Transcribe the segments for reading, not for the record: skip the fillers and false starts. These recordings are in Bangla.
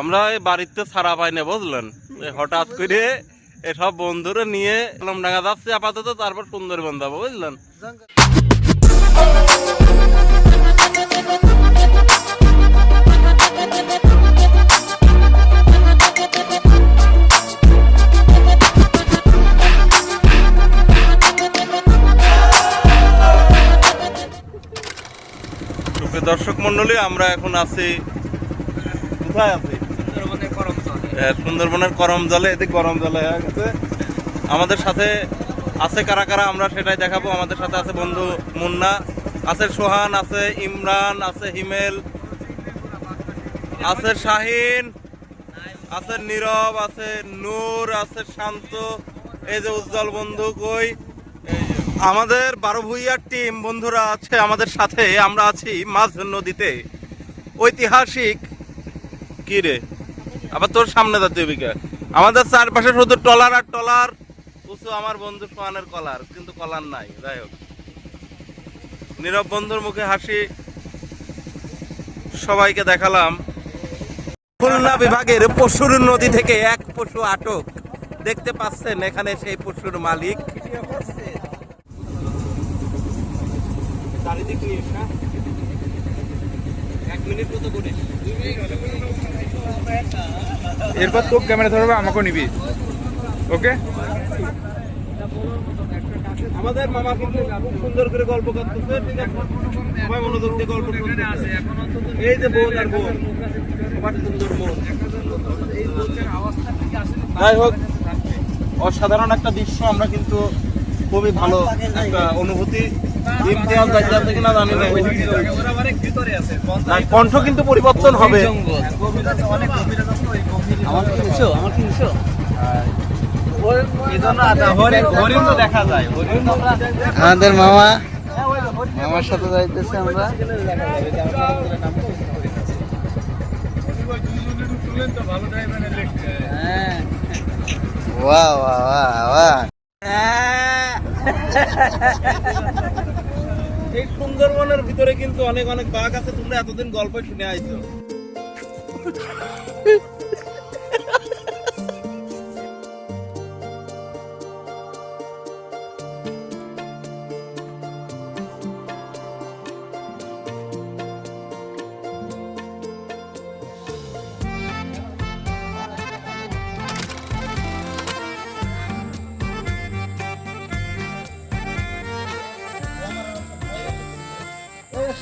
আমরা এই বাড়িতে ছাড়া পাই না বুঝলেন, হঠাৎ করে এসব বন্ধুরা নিয়ে আলমডাঙ্গা যাচ্ছে আপাতত, তারপর সুন্দরবন যাবো বুঝলেন। দর্শক মন্ডলী, আমরা এখন আছি কোথায় আছি? সুন্দরবনের করম জলে। এদিকে গরম জলে হয়ে গেছে। আমাদের সাথে আছে কারা কারা আমরা সেটাই দেখাবো। আমাদের সাথে আছে বন্ধু মুন্না, আছে সোহান, আছে ইমরান, আছে হিমেল, আছে শাহিন, আছে নীরব, আছে নূর, আছে শান্ত, এই যে উজ্জ্বল বন্ধু কই। আমাদের 12 ভুইয়ার টিম বন্ধুরা আছে আমাদের সাথে। আমরা আছি মাঝ নদীতে, ঐতিহাসিক কি রে আবার তোর সামনে যাচ্ছে বিকা। আমাদের চারপাশে শুধু টলার আর টলার, উঁচু আমার বন্ধু সোহানের কলার, কিন্তু কলার নাই। যাই হোক, নীরব বন্ধুর মুখে হাসি সবাইকে দেখালাম। খুলনা বিভাগের পশুর নদী থেকে এক পশু আটক, দেখতে পাচ্ছেন এখানে সেই পশুর মালিক। এরপর তো ক্যামেরা ধরবে, আমাকেও নিবি, ওকে? আমাদের মামা কিন্তু খুব সুন্দর করে গল্প করতেছে, ঠিক আছে? সবাই মনোযোগ দিয়ে গল্প করতেছে। এই যে বোন আর বোন, সবার সুন্দর মন। যাই হোক, অসাধারণ একটা দৃশ্য। আমরা কিন্তু খুবই ভালো একটা অনুভূতি। ইমতিয়াজ যাচ্ছে কিনা জানি না, কণ্ঠ কিন্তু পরিবর্তন হবে। আমাদের মামার সাথে যাইতেছে আমরা। বাহ বাহ বাহ বাহ। এই সুন্দরবনের ভিতরে কিন্তু অনেক অনেক বাঘ আছে। তোমরা এতদিন গল্প শুনে আইছো।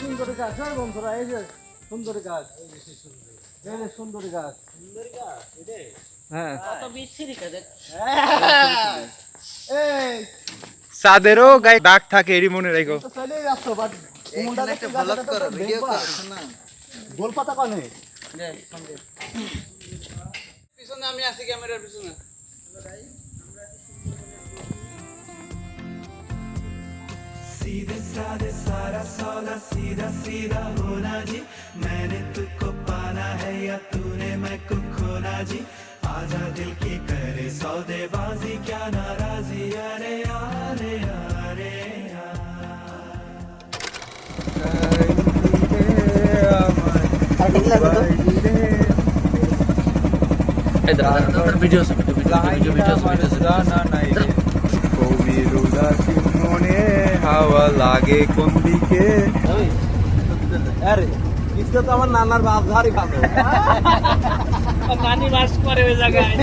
সুন্দরী গাছ বন্ধুরা, এই যে সুন্দরী গাছ, এই যে সুন্দরী গাছ। হ্যাঁ, চাঁদেরও গায়ে দাগ থাকে, এরই মনে রেখো। গোলপাতা কানে পিছনে আমি আছি, ক্যামেরার পিছনে। सीधे साधे सारा सौदा सीधा सीधा होना जी, मैंने तुझको पाना है या तूने मैं को खोना जी, आजा दिल की करे सौदेबाजी क्या नाराजी, अरे अरे अरे মনে হাওয়া লাগে কোন দিকে। আরে ইসকে তো আমার নানার বাপ ধারি ভালো, নানি বাস করে ওই জায়গায়।